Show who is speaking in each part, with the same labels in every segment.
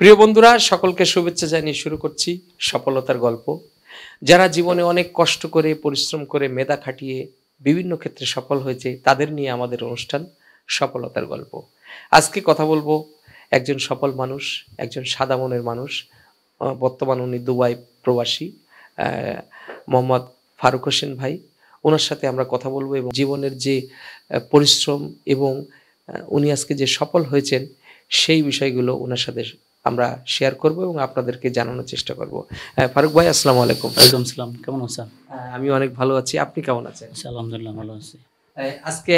Speaker 1: প্রিয় বন্ধুরা, সকলকে শুভেচ্ছা জানিয়ে শুরু করছি সফলতার গল্প। যারা জীবনে অনেক কষ্ট করে, পরিশ্রম করে, মেধা খাটিয়ে বিভিন্ন ক্ষেত্রে সফল হয়েছে, তাদের নিয়ে আমাদের অনুষ্ঠান সফলতার গল্প। আজকে কথা বলবো একজন সফল মানুষ, একজন সাদা মনের মানুষ। বর্তমান উনি দুবাই প্রবাসী, মোহাম্মদ ফারুক হোসেন ভাই। ওনার সাথে আমরা কথা বলবো এবং জীবনের যে পরিশ্রম এবং উনি আজকে যে সফল হয়েছেন সেই বিষয়গুলো ওনার সাথে আমরা শেয়ার করব এবং আপনাদেরকে জানানোর চেষ্টা করব। ফারুক ভাই, আসসালামু আলাইকুম।
Speaker 2: ওয়ালাইকুম আসসালাম, কেমন আছেন?
Speaker 1: আমি অনেক ভালো আছি, আপনি কেমন আছেন?
Speaker 2: আলহামদুলিল্লাহ ভালো আছি।
Speaker 1: আজকে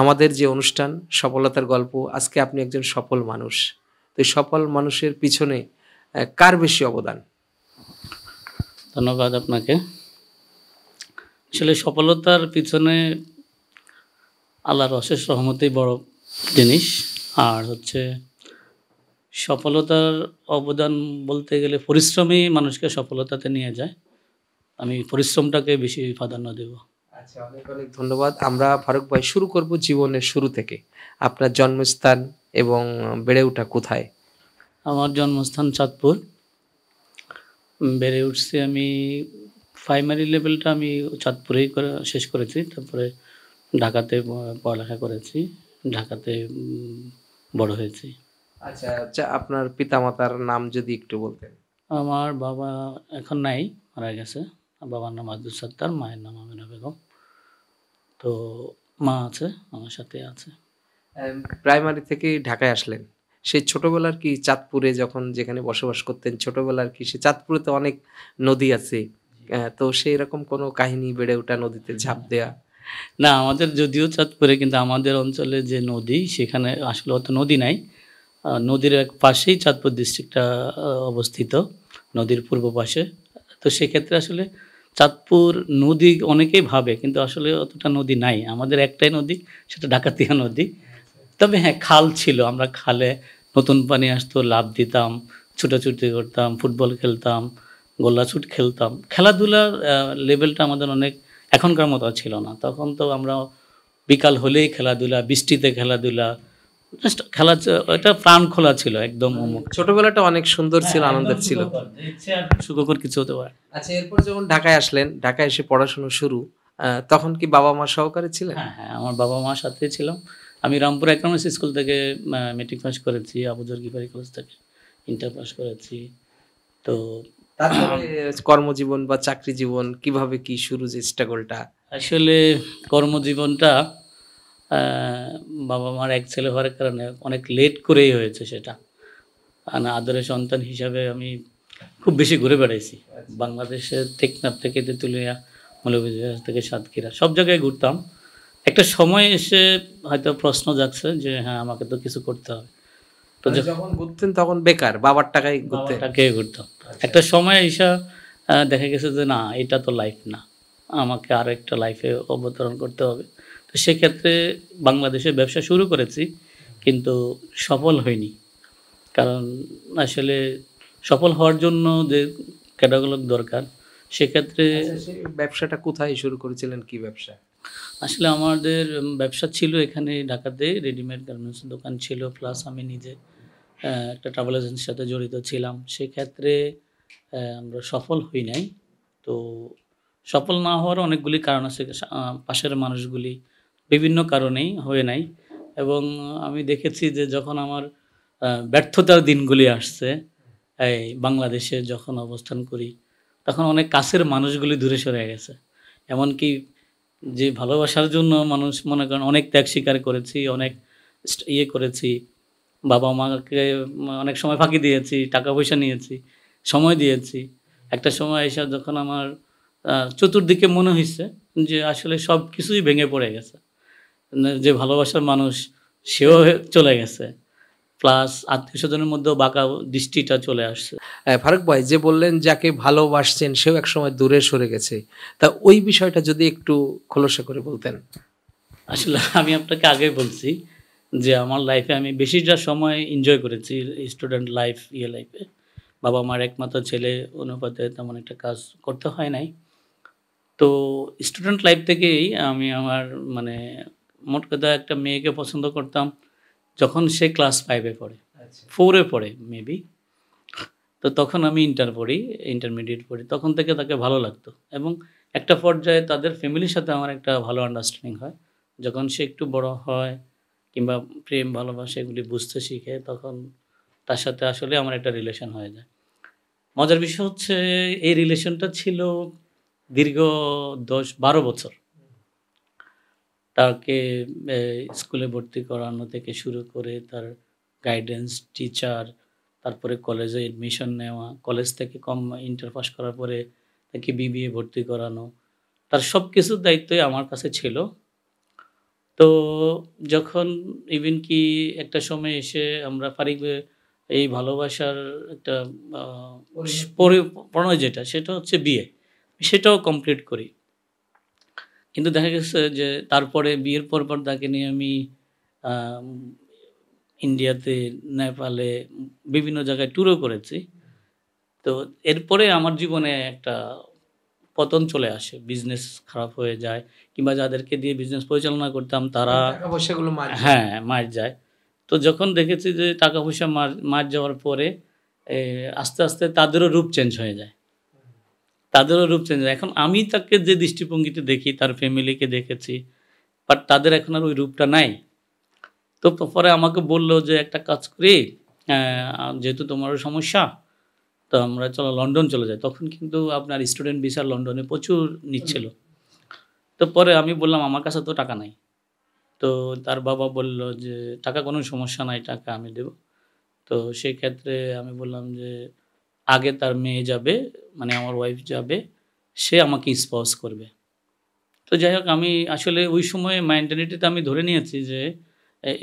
Speaker 1: আমাদের যে অনুষ্ঠান সফলতার গল্প, আজকে আপনি একজন সফল মানুষ, তো এই সফল মানুষের পিছনে কার বেশি অবদান?
Speaker 2: ধন্যবাদ আপনাকে। আসলে সফলতার পিছনে আল্লাহর অশেষ রহমতেই বড় জিনিস। আর হচ্ছে সফলতার অবদান বলতে গেলে পরিশ্রমই মানুষকে সফলতাতে নিয়ে যায়। আমি পরিশ্রমটাকে বেশি প্রাধান্য দেব।
Speaker 1: আচ্ছা, অনেক অনেক ধন্যবাদ। আমরা ফারুক ভাই শুরু করব জীবনের শুরু থেকে। আপনার জন্মস্থান এবং বেড়ে ওঠা কোথায়?
Speaker 2: আমার জন্মস্থান চাঁদপুর। বেড়ে উঠছি আমি প্রাইমারি লেভেলটা আমি চাঁদপুরেই শেষ করেছি। তারপরে ঢাকাতে পড়ালেখা করেছি, ঢাকাতে বড় হয়েছি।
Speaker 1: আচ্ছা আচ্ছা, আপনার পিতামাতার নাম যদি একটু বলতেন।
Speaker 2: আমার বাবা এখন নাই, মারা গেছে। বাবার নাম আব্দুল সত্তার, মায়ের নাম আমিনা বেগম। তো মা আছে, আমার সাথে আছে।
Speaker 1: প্রাইমারি থেকে ঢাকায় আসলেন, সেই ছোটবেলার কি চাঁদপুরে যখন যেখানে বসবাস করতেন, ছোটবেলার কি সে চাঁদপুরে তো অনেক নদী আছে, তো সেই রকম কোনো কাহিনী, বেড়ে ওঠা নদীতে ঝাঁপ দেয়া?
Speaker 2: না, আমাদের যদিও চাঁদপুরে, কিন্তু আমাদের অঞ্চলে যে নদী, সেখানে আসলে অত নদী নাই। নদীর এক পাশেই চাঁদপুর ডিস্ট্রিক্টটা অবস্থিত, নদীর পূর্ব পাশে। তো সেক্ষেত্রে আসলে চাঁদপুর নদী অনেকেই ভাবে, কিন্তু আসলে অতটা নদী নাই। আমাদের একটাই নদী, সেটা ডাকাতিয়া নদী। তবে হ্যাঁ, খাল ছিল। আমরা খালে নতুন পানি আসতো, লাফ দিতাম, ছুটাছুটি করতাম, ফুটবল খেলতাম, গোল্লাছুট খেলতাম। খেলাধুলার লেভেলটা আমাদের অনেক এখনকার মতো ছিল না। তখন তো আমরা বিকাল হলেই খেলাধুলা, বৃষ্টিতে খেলাধুলা, জাস্ট খেলা, এটা প্রাণ খোলা ছিল একদম।
Speaker 1: ছোটবেলাটা অনেক সুন্দর ছিল, আনন্দের ছিল।
Speaker 2: সুখকর কিছু হতে পারে।
Speaker 1: আচ্ছা, এরপর যখন ঢাকায় আসলেন, ঢাকায় এসে পড়াশোনা শুরু, তখন কি বাবা মা সহকারে ছিলেন?
Speaker 2: হ্যাঁ হ্যাঁ, আমার বাবা মার সাথে ছিলাম। আমি রামপুর একাডেমিক স্কুল থেকে মেট্রিক পাস করেছি, আবুজর গিফারি কলেজ থেকে ইন্টার পাস করেছি। তো
Speaker 1: তারপরে কর্মজীবন বা চাকরি জীবন কিভাবে কি শুরু, যে স্ট্রাগলটা?
Speaker 2: আসলে কর্মজীবনটা বাবা মার এক ছেলে হওয়ার কারণে অনেক লেট করেই হয়েছে সেটা। আদরের সন্তান হিসাবে আমি খুব বেশি ঘুরে বেড়াইছি। বাংলাদেশের টেকনাফ থেকে তেঁতুলিয়া, মৌলভীবাজার থেকে সাতক্ষীরা, সব জায়গায় ঘুরতাম। একটা সময় এসে হয়তো প্রশ্ন জাগছে যে হ্যাঁ, আমাকে তো কিছু করতে হবে। তো
Speaker 1: যখন ঘুরতেন তখন বেকার, বাবার টাকায়
Speaker 2: ঘুরতাম। একটা সময় এসে দেখা গেছে যে না, এটা তো লাইফ না, আমাকে আরও একটা লাইফে অবতরণ করতে হবে। তো সেক্ষেত্রে বাংলাদেশে ব্যবসা শুরু করেছি, কিন্তু সফল হয়নি। কারণ আসলে সফল হওয়ার জন্য যে ক্যাটাগরি দরকার, সেক্ষেত্রে।
Speaker 1: ব্যবসাটা কোথায় শুরু করেছিলেন, কি ব্যবসা?
Speaker 2: আসলে আমাদের ব্যবসা ছিল এখানে ঢাকাতে, রেডিমেড গার্মেন্টসের দোকান ছিল, প্লাস আমি নিজে একটা ট্রাভেল এজেন্সির সাথে জড়িত ছিলাম। সেক্ষেত্রে আমরা সফল হই নাই। তো সফল না হওয়ার অনেকগুলি কারণ আছে। পাশের মানুষগুলি বিভিন্ন কারণেই হয়ে নাই। এবং আমি দেখেছি যে যখন আমার ব্যর্থতার দিনগুলি আসছে, এই বাংলাদেশে যখন অবস্থান করি, তখন অনেক কাছের মানুষগুলি দূরে সরে গেছে। এমনকি যে ভালোবাসার জন্য মানুষ, মনে করেন, অনেক ত্যাগ স্বীকার করেছি, অনেক করেছি, বাবা মাকে অনেক সময় ফাঁকি দিয়েছি, টাকা পয়সা নিয়েছি, সময় দিয়েছি। একটা সময় এসে যখন আমার চতুর্দিকে মনে হয়েছে যে আসলে সব কিছুই ভেঙে পড়ে গেছে, যে ভালোবাসার মানুষ সেও চলে গেছে, প্লাস আত্মীয় স্বজনের মধ্যেও বাঁকা দৃষ্টিটা চলে আসছে।
Speaker 1: ফারুক ভাই, যে বললেন যাকে ভালোবাসছেন সেও একসময় দূরে সরে গেছে, তা ওই বিষয়টা যদি একটু খোলসা করে বলতেন।
Speaker 2: আসলে আমি আপনাকে আগে বলছি যে আমার লাইফে আমি বেশিটা সময় এনজয় করেছি, স্টুডেন্ট লাইফে। বাবা মার একমাত্র ছেলে অনুপাতে তেমন একটা কাজ করতে হয় নাই। তো স্টুডেন্ট লাইফ থেকেই আমি আমার মোট কথা একটা মেয়েকে পছন্দ করতাম, যখন সে ক্লাস 5-এ পড়ে, 4-এ পড়ে মেবি। তো তখন আমি ইন্টারমিডিয়েট পড়ি। তখন থেকে তাকে ভালো লাগতো এবং একটা পর্যায়ে তাদের ফ্যামিলির সাথে আমার একটা ভালো আন্ডারস্ট্যান্ডিং হয়। যখন সে একটু বড় হয় কিংবা প্রেম ভালোবাসা এগুলি বুঝতে শিখে, তখন তার সাথে আসলে আমার একটা রিলেশন হয়ে যায়। মজার বিষয় হচ্ছে এই রিলেশনটা ছিল দীর্ঘ ১০-১২ বছর। তাকে স্কুলে ভর্তি করানো থেকে শুরু করে তার গাইডেন্স, টিচার, তারপরে কলেজে এডমিশন নেওয়া, কলেজ থেকে ইন্টার পাস করার পরে তাকে বিবিএ ভর্তি করানো। তার সবকিছুর দায়িত্বই আমার কাছে ছিল। তো যখন ইভেন কি একটা সময় এসে আমরা এই ভালোবাসার একটা আ প্রণয় যেটা সেটা হচ্ছে বিয়ে। সেটাও কমপ্লিট করি। কিন্তু দেখা গেছে যে তারপরে বিয়ের পর তাকে নিয়ে আমি আম ইন্ডিয়াতে, নেপালে বিভিন্ন জায়গায় ট্যুরও করেছি। তো এরপরে আমার জীবনে একটা পতন চলে আসে। বিজনেস খারাপ হয়ে যায় কিংবা যাদেরকে দিয়ে বিজনেস পরিচালনা করতাম তারা
Speaker 1: টাকা পয়সাগুলো
Speaker 2: হ্যাঁ, মার যায়। তো যখন দেখেছি যে টাকা-পয়সা মার যাওয়ার পরে আস্তে তাদেরও রূপ চেঞ্জ হয়ে যায়। এখন আমি তাকে যে দৃষ্টিভঙ্গিতে দেখি, তার ফ্যামিলিকে দেখেছি। বাট তাদের এখন আর ওই রূপটা নাই। তো পরে আমাকে বলল যে, "একটা কাজ করি, যেহেতু তোমারও সমস্যা, তো আমরা চলো লন্ডন চলে যাই।" তখন কিন্তু আপনার স্টুডেন্ট ভিসা লন্ডনে প্রচুর নিচ্ছিল। তো পরে আমি বললাম, "আমার কাছে তো টাকা নাই।" তো তার বাবা বলল যে, "টাকা কোনো সমস্যা নাই, টাকা আমি দেব।" তো সেই ক্ষেত্রে আমি বললাম যে, "আগে তার মেয়ে যাবে, মানে আমার ওয়াইফ যাবে, সে আমাকে স্পন্স করবে।" তো যাই হোক আমি আসলে ওই সময়ে মেন্টালিটিতে আমি ধরে নিয়েছি যে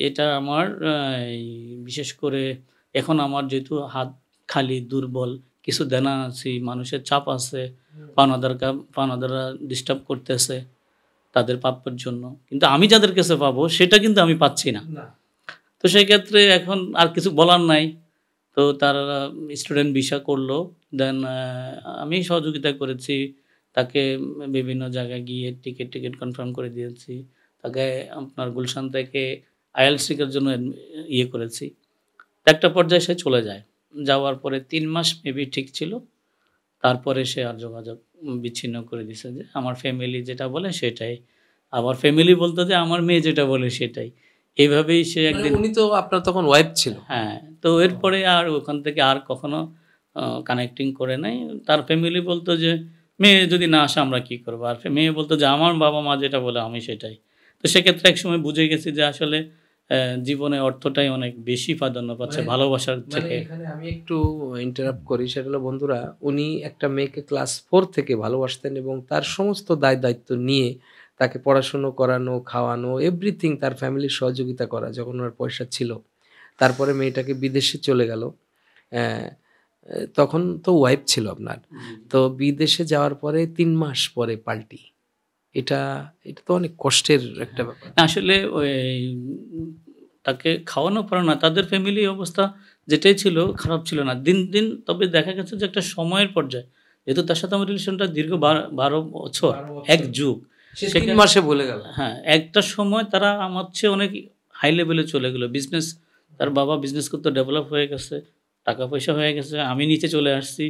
Speaker 2: এটা আমার এই বিশেষ করে এখন আমার যেহেতু হাত খালি, দুর্বল, কিছু দেনা আছি, মানুষের চাপ আছে, পাওনাদাররা ডিস্টার্ব করতেছে তাদের প্রাপ্যের জন্য। কিন্তু আমি যাদের কাছে পাবো সেটা কিন্তু আমি পাচ্ছি না। তো সেই ক্ষেত্রে এখন আর কিছু বলার নাই। তো তারা স্টুডেন্ট ভিসা করলো। দেন আমি সহযোগিতা করেছি। তাকে বিভিন্ন জায়গায় গিয়ে টিকেট কনফার্ম করে দিয়েছি। তাকে আপনার গুলশান থেকে IELTS শেখার জন্য করেছি। তো একটা পর্যায়ে সে চলে যায়। যাওয়ার পরে ৩ মাস মেবি ঠিক ছিল। তারপরে সে আর যোগাযোগ বিচ্ছিন্ন করে দিছে যে আমার ফ্যামিলি যেটা বলে সেটাই। আমার ফ্যামিলি বলতে যে আমার মেয়ে যেটা বলে সেটাই। এভাবেই সে
Speaker 1: মানে
Speaker 2: একদিন
Speaker 1: উনি তো আপনার তখন ওয়াইফ ছিল।
Speaker 2: হ্যাঁ, তো এরপরে আর ওখান থেকে আর কখনো কানেক্টিং করে নাই। তার ফ্যামিলি বলত যে, "মেয়ে যদি না আসে আমরা কি করব?" আর মেয়ে বলত যে, "আমার বাবা-মা যেটা বলে আমি সেটাই।" তো সেক্ষেত্রে একসময় বুঝে গেছি যে আসলে জীবনে অর্থটাই অনেক বেশি প্রাধান্য পাচ্ছে
Speaker 1: মানে
Speaker 2: ভালোবাসার
Speaker 1: মানে
Speaker 2: থেকে।
Speaker 1: এখানে আমি একটু ইন্টারাপ্ট করি, সেটা হলো বন্ধুরা, উনি একটা মেয়েকে ক্লাস 4 থেকে ভালোবাসতেন এবং তার সমস্ত দায়-দায়িত্ব নিয়ে তাকে পড়াশুনো করানো, খাওয়ানো, এভরিথিং তার ফ্যামিলির সহযোগিতা করা যখন উনার পয়সা ছিল। তারপরে মেয়েটাকে বিদেশে চলে গেল। অ্যা তখন তো ওয়াইফ ছিল আপনার।
Speaker 2: জি।
Speaker 1: তো বিদেশে যাওয়ার পরে ৩ মাস পরে পাল্টি। এটা এটা তো অনেক কষ্টের একটা ব্যাপার।
Speaker 2: না আসলে ওই তাকে খাওয়ানো পড়ানো না। তাদের ফ্যামিলি অবস্থা যেটাই ছিল খারাপ ছিল না। দিন তবে দেখা গেছে যে একটা সময়ের পর্যায়ে যেহেতু তার সাথে আমার রিলেশনটা দীর্ঘ ১২ বছর,
Speaker 1: ১২
Speaker 2: এক
Speaker 1: বছর।
Speaker 2: যুগ।
Speaker 1: সে ৩
Speaker 2: সেখানে
Speaker 1: মাসে ভুলে গেল।
Speaker 2: হ্যাঁ, একটা সময় তারা আমার চেয়ে অনেক হাই লেভেলে চলে গেল। তার বাবা বিজনেস করতে ডেভেলপ হয়ে গেছে, টাকা-পয়সা হয়ে গেছে। আমি নিচে চলে আসছি।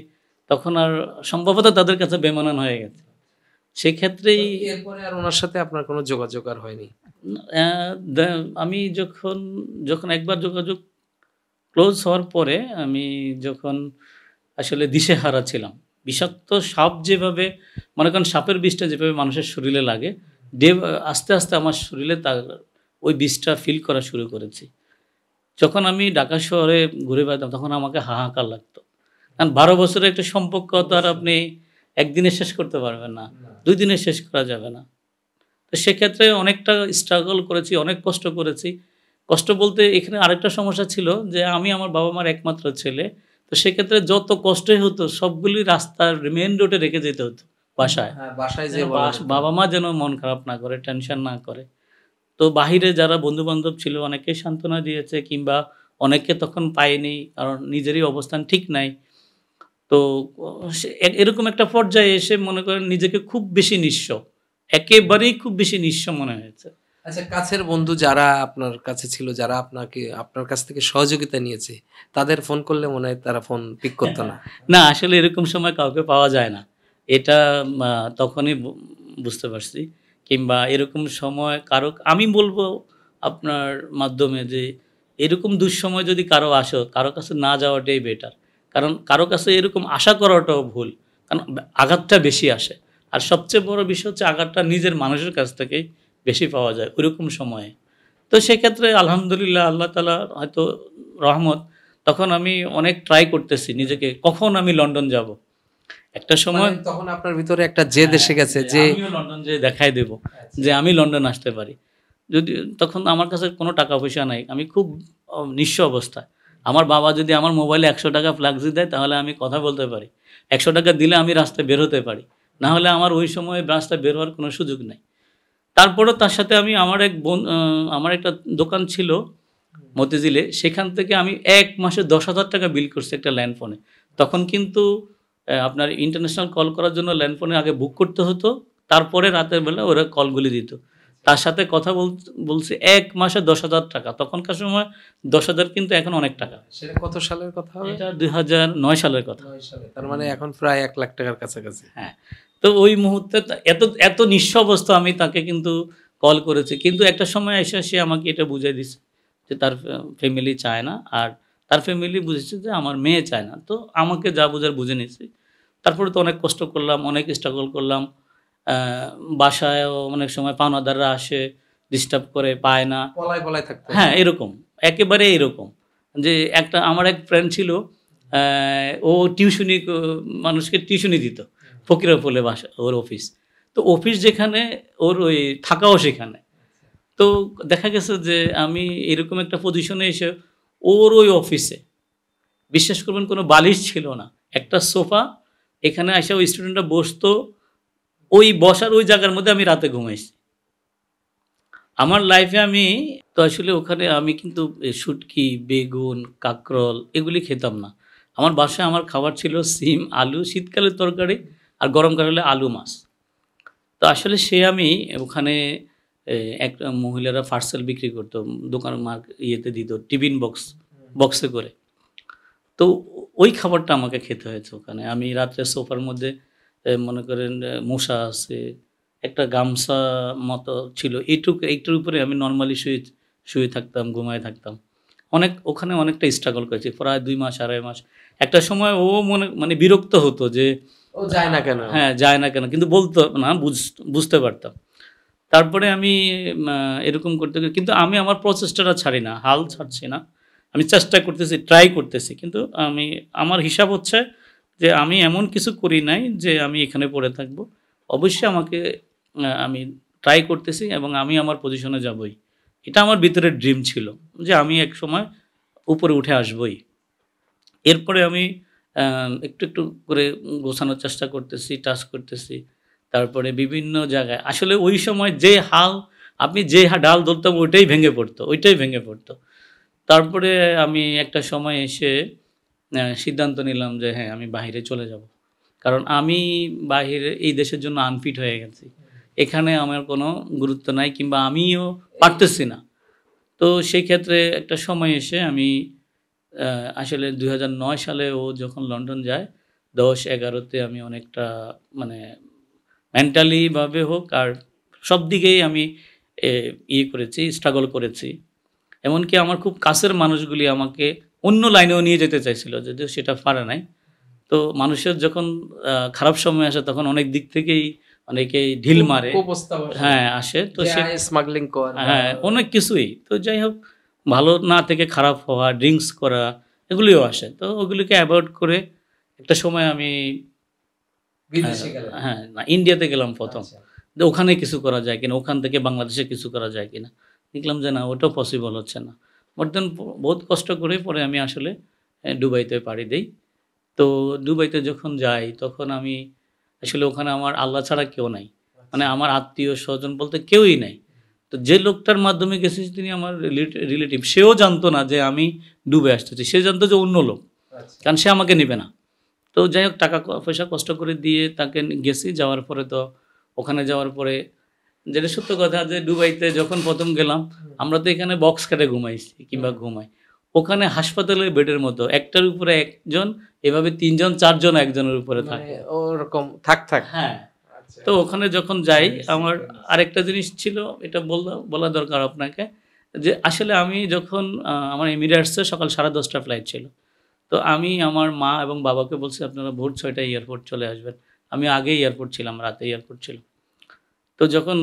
Speaker 2: তখন আর সম্ভবত তাদের কাছে বেমানান হয়ে গেছে।
Speaker 1: তো
Speaker 2: সেক্ষেত্রেই
Speaker 1: এরপরে আর উনার সাথে আপনার কোনো যোগাযোগ আর হয়নি?
Speaker 2: অ্যা দে আমি যখন একবার যোগাযোগ ক্লোজ হওয়ার পরে আমি যখন আসলে দিশেহারা ছিলাম। বিষাক্ত সাপ যেভাবে মনে করেন সাপের বিষটা যেভাবে মানুষের শরীরে লাগে, আস্তে আমার শরীরে তার ওই বিষটা ফিল করা শুরু করেছি। যখন আমি ঢাকা শহরে ঘুরে বেড়াতাম তখন আমাকে হাহাকার লাগতো। কারণ ১২ বছরের একটা সম্পর্ক তো আর আপনি একদিনে শেষ করতে পারবেন না। ২ দিনে শেষ করা যাবে না। তো সেক্ষেত্রে অনেকটা স্ট্রাগল করেছি, অনেক কষ্ট করেছি। কষ্ট বলতে এখানে আরেকটা সমস্যা ছিল যে আমি আমার বাবা-মার একমাত্র ছেলে। তো সেক্ষেত্রে যত কষ্টই হতো সবগুলি রাস্তার মেইন রোডে রেখে যেতে হতো বাসায়।
Speaker 1: হ্যাঁ, বাসায়
Speaker 2: যেন
Speaker 1: যেয়ে বলা যেত।
Speaker 2: বাবা-মা যেন মন খারাপ না করে, টেনশন না করে। তো বাহিরে যারা বন্ধু-বান্ধব ছিল অনেকেই সান্ত্বনা দিয়েছে কিংবা অনেকে তখন পায়নি কারণ নিজেরই অবস্থান ঠিক নাই। তো অ সে এরকম একটা পর্যায়ে এসে মনে করেন নিজেকে খুব বেশি নিঃস্ব। একেবারেই খুব বেশি নিঃস্ব মনে হয়েছে।
Speaker 1: আচ্ছা, কাছের বন্ধু যারা আপনার কাছে ছিল, যারা আপনার কাছ থেকে সহযোগিতা নিয়েছে, তাদের ফোন করলে মনে হয় তারা ফোন পিক করতো না।
Speaker 2: না, আসলে এরকম সময় কাউকে পাওয়া যায় না। এটা তখনই বুঝতে পারছি। কিংবা এরকম সময় কারো আমি বলব আপনার মাধ্যমে যে এরকম দুঃসময় যদি কারো আসো, কারো কাছে না যাওয়াটাই বেটার। কারণ কারো কাছে এরকম আশা করাটাও ভুল। কারণ আঘাতটা বেশি আসে। আর সবচেয়ে বড় বিষয় হচ্ছে আঘাতটা নিজের মানুষের কাছ থেকেই বেশি পাওয়া যায় ওইরকম সময়ে। তো সেক্ষেত্রে আলহামদুলিল্লাহ আল্লাহ তাআলা হয়তো রহমত, তখন আমি অনেক ট্রাই করতেছি নিজেকে, কখন আমি লন্ডন যাব। একটা সময়
Speaker 1: মানে তখন আপনার ভিতরে একটা জেদ এসে গেছে যে
Speaker 2: আমিও লন্ডন যেয়ে দেখাই দেব যে আমি লন্ডন আসতে পারি। যদি তখন আমার কাছে কোনো টাকা পয়সা নাই। আমি খুব নিঃস্ব অবস্থায়। আমার বাবা যদি আমার মোবাইলে ৳১০০ ফ্লাক্সি দেয় তাহলে আমি কথা বলতে পারি। ৳১০০ দিলে আমি রাস্তায় বের হতে পারি। না হলে আমার ওই সময়ে রাস্তায় বের হওয়ার কোনো সুযোগ নাই। তারপরেও তার সাথে আমি আমার একটা দোকান ছিল মতিঝিলে, সেখান থেকে আমি ১ মাসে ৳১০,০০০ বিল করছি একটা ল্যান্ডফোনে। তখন কিন্তু আপনার ইন্টারন্যাশনাল কল করার জন্য ল্যান্ডফোনে আগে বুক করতে হতো। তারপরে রাতের বেলা ওরা কলগুলি দিত। তার সাথে কথা বলছি ১ মাসে ৳১০,০০০। তখনকার সময় ১০,০০০ কিন্তু এখন অনেক টাকা।
Speaker 1: সেটা কত সালের কথা হবে?
Speaker 2: এটা ২০০৯ সালের কথা।
Speaker 1: ৯ সালে। তার মানে এখন প্রায় ৳১,০০,০০০ কাছাকাছি।
Speaker 2: হ্যাঁ। তো ওই মুহূর্তে এত নিঃস্ব অবস্থা, আমি তাকে কিন্তু কল করেছি। কিন্তু একটা সময় এসে সে আমাকে এটা বুঝাই দিছে যে তার ফ্যামিলি চায় না। আর তার ফ্যামিলি বুঝেছে যে আমার মেয়ে চায় না। তো আমাকে যা বুঝার বুঝে নিছি। তারপরে তো অনেক কষ্ট করলাম, অনেক স্ট্রাগল করলাম। আ বাসায়ও অনেক সময় পাওনাদাররা আসে, ডিস্টার্ব করে, পায় না।
Speaker 1: পলায়, পলায় থাকতে হয়।
Speaker 2: হ্যাঁ, এরকম। একেবারে এরকম। যে আমার এক ফ্রেন্ড ছিল, অ্যা ও মানুষকে টিউশনি দিত। ফকিরাপুলে বাসা, ওর অফিস। তো অফিস যেখানে, ওর ওই থাকাও সেখানে। তো দেখা গেছে যে আমি এরকম একটা পজিশনে এসে ওর ওই অফিসে, বিশ্বাস করবেন কোনো বালিশ ছিল না। একটা সোফা, এখানে আইসা ওই স্টুডেন্টরা বসতো, ওই বসার ওই জায়গার মধ্যে আমি রাতে ঘুমাইছি। আমার লাইফে তো আসলে ওখানে আমি কিন্তু শুটকি, বেগুন, কাঁকরোল এগুলি খেতাম না। আমার বাসায় আমার খাবার ছিল সিম, আলু, শীতকালের তরকারি, আর গরমকালে হলে আলু মাছ। তো আসলে আমি ওখানে একটা মহিলারা পার্সেল বিক্রি করত। দোকান ইয়েতে দিত টিফিন বক্সে করে। তো ওই খাবারটা আমাকে খেতে হয়েছে ওখানে। আমি রাত্রে সোফার মধ্যে মনে করেন মশা আছে, একটা গামছা মতো ছিল। এইটার উপরে আমি নরমালি শুয়ে থাকতাম, ঘুমায়ে থাকতাম। ওখানে অনেকটা স্ট্রাগল করেছি। প্রায় ২ মাস, ২.৫ মাস। একটা সময় ও মানে বিরক্ত হতো যে
Speaker 1: ও যায় না কেন?
Speaker 2: হ্যাঁ, যায় না কেন? কিন্তু বলতো না, বুঝতে পারতাম। তারপরে আমি এরকম কিন্তু আমি আমার প্রচেষ্টাটা ছাড়ি না, হাল ছাড়ছি না। আমি চেষ্টা করতেছি, ট্রাই করতেছি। কিন্তু আমার হিসাব হচ্ছে যে আমি এমন কিছু করি নাই যে আমি এখানে পড়ে থাকবো। অবশ্যই আমি ট্রাই করতেছি এবং আমি আমার পজিশনে যাবই। এটা আমার ভিতরের ড্রিম ছিল যে আমি একসময় উপরে উঠে আসবই। এরপরে আমি একটু করে গোছানোর চেষ্টা করতেছি, টাচ করতেছি। তারপরে বিভিন্ন জায়গায় আসলে ওই সময় আপনি যে ডাল ধরতাম ওইটাই ভেঙে পড়তো। তারপরে আমি একটা সময় এসে সিদ্ধান্ত নিলাম যে হ্যাঁ, আমি বাহিরে চলে যাব। কারণ আমি বাহিরে এই দেশের জন্য আনফিট হয়ে গেছি। এখানে আমার কোনো গুরুত্ব নাই, কিংবা আমিও পারতেছি না। তো সেই ক্ষেত্রে একটা সময় এসে আমি আসলে ২০০৯ সালে ও যখন লন্ডন যায়, ১০-১১ তে আমি অনেকটা মানে মেন্টালি ভাবে হোক আর সব দিকেই আমি করেছি, স্ট্রাগল করেছি। এমনকি আমার খুব কাছের মানুষগুলি আমাকে অন্য লাইনেও নিয়ে যেতে চাইছিল, যদিও সেটা পারে নাই। তো মানুষের যখন খারাপ সময় আসে তখন অনেক দিক থেকেই অনেকেই ঢিল মারে।
Speaker 1: কুপ্রস্তাব আসে।
Speaker 2: হ্যাঁ, আসে। তো
Speaker 1: স্মাগলিং কর।
Speaker 2: হ্যাঁ, অনেক কিছুই। তো যাই হোক, ভালো না থেকে খারাপ হওয়া, ড্রিংকস করা, এগুলিও আসে। তো ওগুলিকে এভয়েড করে একটা সময় আমি
Speaker 1: বিদেশে গেলেন।
Speaker 2: হ্যাঁ, না, ইন্ডিয়াতে গেলাম ১ম।
Speaker 1: আচ্ছা।
Speaker 2: যে ওখানে কিছু করা যায় কিনা, ওখান থেকে বাংলাদেশে কিছু করা যায় কিনা। দেখলাম যে না, ওটাও পসিবল হচ্ছে না। মোর দেন বহুত কষ্ট করে পরে আমি আসলে দুবাইতে পাড়ি দেই। তো দুবাইতে যখন যাই তখন আমি আসলে ওখানে আমার আল্লাহ ছাড়া কেউ নাই। মানে আমার আত্মীয়-স্বজন বলতে কেউই নাই। তো যে লোকটার মাধ্যমে গেছি তিনি আমার রিলেটিভ। সেও জানতো না যে আমি ডুবে আসতেছি। সে জানতো যে অন্য লোক।
Speaker 1: আচ্ছা।
Speaker 2: কারণ সে আমাকে নিবে না। তো যাই হোক, টাকা পয়সা কষ্ট করে দিয়ে তাকে গেছি। যাওয়ার পরে তো ওখানে যাওয়ার পরে যেটা সত্য কথা যে দুবাইতে যখন প্রথম গেলাম, আমরা তো এখানে বক্স খাটে ঘুমাইছি কিংবা ঘুমাই, ওখানে হাসপাতালের বেডের মতো একটার উপরে একজন, এভাবে 3 জন 4 জন একজনের উপরে থাকে।
Speaker 1: ওরকম থাক।
Speaker 2: হ্যাঁ, তো ওখানে যখন যাই আমার আরেকটা জিনিস ছিল, এটা বলা দরকার আপনাকে, যে আসলে আমি যখন আমার এমিরেটসে সকাল 10:30 ফ্লাইট ছিল। তো আমি আমার মা এবং বাবাকে বলছি আপনারা ভোর 6টায় এয়ারপোর্ট চলে আসবেন। আমি আগেই এয়ারপোর্ট ছিলাম, রাতে এয়ারপোর্ট ছিল। তো যখন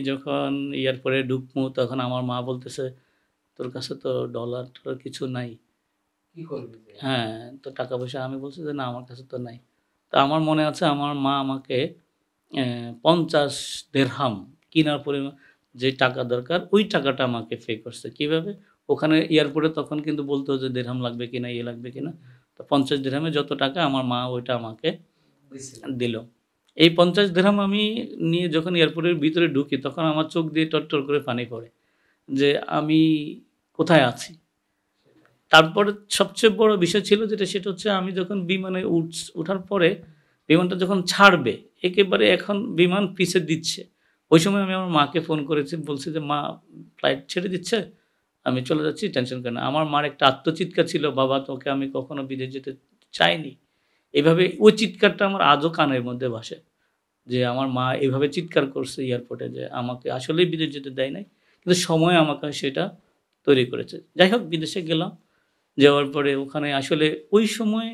Speaker 2: যখন এয়ারপোর্টে ঢুকবো তখন আমার মা বলতেছে, "তোর কাছে তো ডলার-টলার কিছু নাই।
Speaker 1: কি করবি?"
Speaker 2: হ্যাঁ, তো টাকা পয়সা। আমি বলছি যে, "না, আমার কাছে তো নাই।" তো আমার মনে আছে আমার মা আমাকে ৫০ দিরহাম কিনার পরিমাণ যে টাকা দরকার, ওই টাকাটা আমাকে পে করছে। কিভাবে? ওখানে এয়ারপোর্টে তখন কিন্তু বলতো যে দিরহাম লাগবে কিনা, ইয়ে লাগবে কিনা। তো ৫০ দিরহামে যত টাকা আমার মা ওইটা আমাকে দিল। এই ৫০ দিরহাম আমি নিয়ে যখন এয়ারপোর্টের ভিতরে ঢুকি তখন আমার চোখ দিয়ে টরটর করে পানি পড়ে যে আমি কোথায় আছি? তারপরে সবচেয়ে বড় বিষয় ছিল যেটা, সেটা হচ্ছে আমি যখন বিমানে উঠার পরে বিমানটা যখন ছাড়বে, একেবারে এখন বিমান পিছে দিচ্ছে। ওই সময় আমি আমার মাকে ফোন করেছি, বলছি যে, "মা, ফ্লাইট ছেড়ে দিচ্ছে। আমি চলে যাচ্ছি, টেনশন করেন না।" আমার মার একটা আত্মচিৎকার ছিল, "বাবা, তোকে আমি কখনো বিদেশ যেতে চাইনি।" এভাবে ওই চিৎকারটা আমার আজও কানের মধ্যে ভাসে। যে আমার মা এভাবে চিৎকার করছে এয়ারপোর্টে যে আমাকে আসলেই বিদেশ যেতে দেয় নাই। কিন্তু সময় আমাকে সেটা তৈরি করেছে। যাই হোক, বিদেশে গেলাম। যাওয়ার পরে ওখানে আসলে ওই সময়,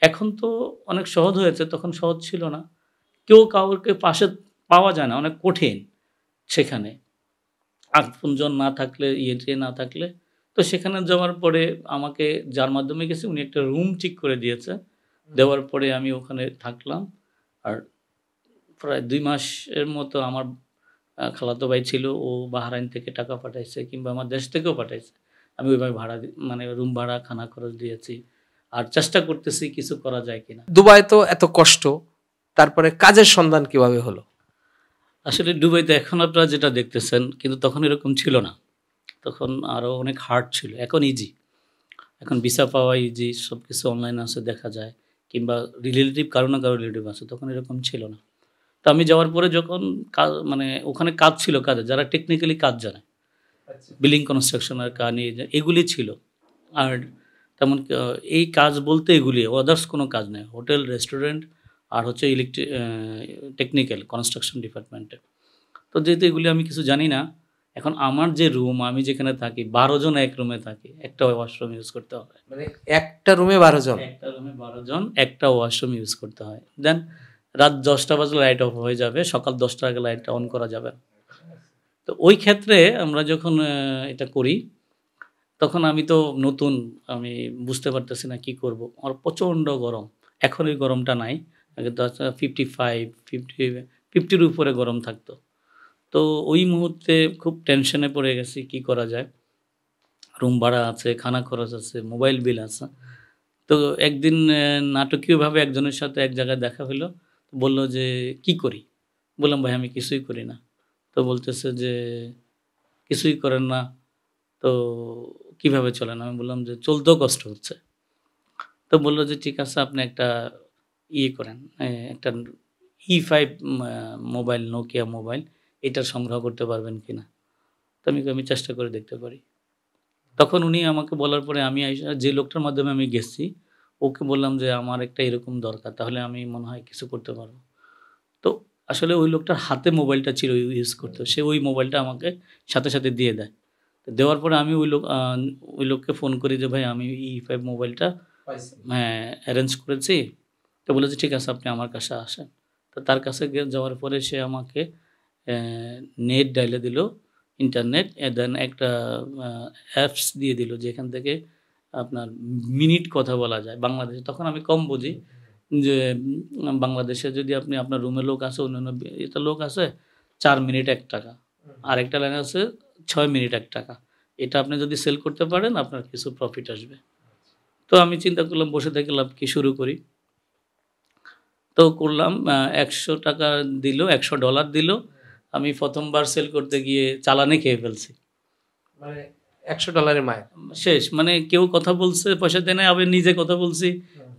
Speaker 2: এখন তো অনেক সহজ হয়েছে, তখন সহজ ছিল না। কেউ কাউকে পাশে পাওয়া যায় না, অনেক কঠিন সেখানে। আপনজন না থাকলে, ইয়ে না থাকলে। তো সেখানে যাওয়ার পরে আমাকে যার মাধ্যমে গেছি উনি একটা রুম ঠিক করে দিয়েছে। দেওয়ার পরে আমি ওখানে থাকলাম। আর প্রায় ২ মাসের মতো আমার খালাতো ভাই ছিল। ও বাহরাইন থেকে টাকা পাঠাইছে কিংবা আমার দেশ থেকেও পাঠাইছে। আমি ওইভাবে ভাড়া মানে রুম ভাড়া, খানা খরচ দিয়েছি। আর চেষ্টা করতেছি কিছু করা যায় কিনা।
Speaker 1: দুবাই তো এত কষ্ট, তারপরে কাজের সন্ধান কিভাবে হলো?
Speaker 2: আসলে দুবাইতে এখন আপনারা যেটা দেখতেছেন, কিন্তু তখন এরকম ছিল না। তখন আরো অনেক হার্ড ছিল। এখন ইজি। এখন ভিসা পাওয়া ইজি, সবকিছু অনলাইনে আছে, দেখা যায়। কিংবা রিলেটিভ কারো না কারো রিলেটিভ আছে। তখন এরকম ছিল না। তো আমি যাওয়ার পরে যখন মানে ওখানে কাজ ছিল, কাজে যারা টেকনিক্যালি কাজ জানে। বিল্ডিং কনস্ট্রাকশনের কাজ এগুলি ছিল। আর তেমন এই কাজ বলতে এগুলি, আদার্স কোনো কাজ নেই। হোটেল, রেস্টুরেন্ট আর হচ্ছে টেকনিক্যাল কনস্ট্রাকশন ডিপার্টমেন্টে। তো যেহেতু এগুলি আমি কিছু জানি না, এখন আমার যে রুম, আমি যেখানে থাকি ১২ জন এক রুমে থাকি। একটা ওয়াশরুম ইউজ করতে হয়।
Speaker 1: মানে একটা রুমে ১২ জন?
Speaker 2: একটা রুমে ১২ জন, একটা ওয়াশরুম ইউজ করতে হয়। দেন রাত ১০টা বাজলে লাইট অফ হয়ে যাবে। সকাল ১০টার আগে লাইটটা অন করা যাবে না। তো ওই ক্ষেত্রে আমরা যখন এটা করি, তখন আমি তো নতুন, আমি বুঝতে পারতেছি না কি করব। আর প্রচণ্ড গরম। এখন ওই গরমটা নাই। আগে তো 55, 50 র উপরে গরম থাকতো। তো ওই মুহূর্তে খুব টেনশনে পড়ে গেছি, কি করা যায়? রুম ভাড়া আছে, খানা খরচ আছে, মোবাইল বিল আছে। তো একদিন নাটকীয়ভাবে একজনের সাথে এক জায়গায় দেখা হইলো। বলল যে, "কি করি?" বললাম, "ভাই, আমি কিছুই করি না।" তো বলতেছে যে, "কিছুই করেন না? তো কিভাবে চলেন?" আমি বললাম যে, "চলতেও কষ্ট হচ্ছে।" তো বলল যে, "ঠিক আছে, আপনি একটা ইয়ে করেন, একটা E5 মোবাইল, নোকিয়া মোবাইল, এটা সংগ্রহ করতে পারবেন কিনা?" তো আমি চেষ্টা করে দেখতে পারি। তখন উনি আমাকে বলার পরে আমি আইসা যে লোকটার মাধ্যমে আমি গেছি, ওকে বললাম যে, "আমার একটা এরকম দরকার। তাহলে আমি মনে হয় কিছু করতে পারব।" তো আসলে ওই লোকটার হাতে মোবাইলটা ছিল, ইউজ করত। সে ওই মোবাইলটা আমাকে সাথে দিয়ে দেয়। তো দেওয়ার পরে আমি ওই লোককে ফোন করি যে, "ভাই, আমি E5 মোবাইলটা হ্যাঁ, অ্যারেঞ্জ করেছি।" তো বলেছে, "ঠিক আছে, আপনি আমার কাছে আসেন।" তো তার কাছে যাওয়ার পরে সে আমাকে অ্যা নেট ডাইলে দিল, ইন্টারনেট, দেন একটা অ্যাপস দিয়ে দিল যেখান থেকে আপনার মিনিট কথা বলা যায় বাংলাদেশে। তখন আমি কম বুঝি যে বাংলাদেশে যদি আপনি, আপনার রুমে লোক আছে, অন্যান্য এতে লোক আছে, ৪ মিনিট ৳১। আরেকটা লাইন আছে ৬ মিনিট ৳১। এটা আপনি যদি সেল করতে পারেন আপনার কিছু প্রফিট আসবে। তো আমি চিন্তা করলাম বসে থেকে লাভ কি, শুরু করি। তো করলাম, ৳১০০ দিল, $১০০ দিল। আমি ১ম বার সেল করতে গিয়ে চালানে খেয়ে ফেলছি।
Speaker 1: মানে $১০০ মাইর।
Speaker 2: শেষ। মানে কেউ কথা বলছে, পয়সা দেয় নাই, আবার নিজে কথা বলছি।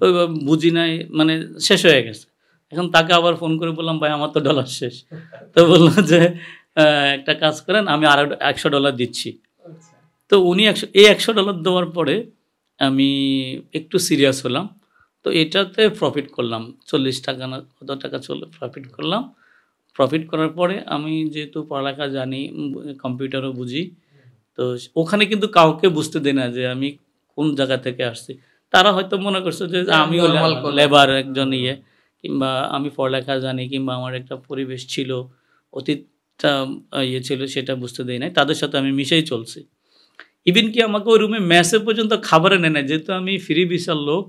Speaker 2: ওইভাবে বুঝি নাই, মানে শেষ হয়ে গেছে। এখন তাকে আবার ফোন করে বললাম, ভাই আমার তো ডলার শেষ। তো বললো যে একটা কাজ করেন, আমি আরো $100 দিচ্ছি। তো উনি এই $100 দেওয়ার পরে আমি একটু সিরিয়াস হলাম। তো এটাতে প্রফিট করলাম 40 টাকা না কত টাকা প্রফিট করলাম। প্রফিট করার পরে আমি যেহেতু পড়ালেখা জানি, কম্পিউটারও বুঝি, তো ওখানে কিন্তু কাউকে বুঝতে দেই না যে আমি কোন জায়গা থেকে আসছি। তারা হয়তো মনে করছে যে আমিও লেবার একজন কিংবা আমি পড়ালেখা জানি, কিংবা আমার একটা পরিবেশ ছিল, অতীতটা ছিল, সেটা বুঝতে দেই নাই। তাদের সাথে আমি মিশেই চলছি। ইভেন কি আমাকে ওই রুমে মেসে পর্যন্ত খাবার এনে নেয়, যেহেতু আমি ফ্রি ভিসার লোক,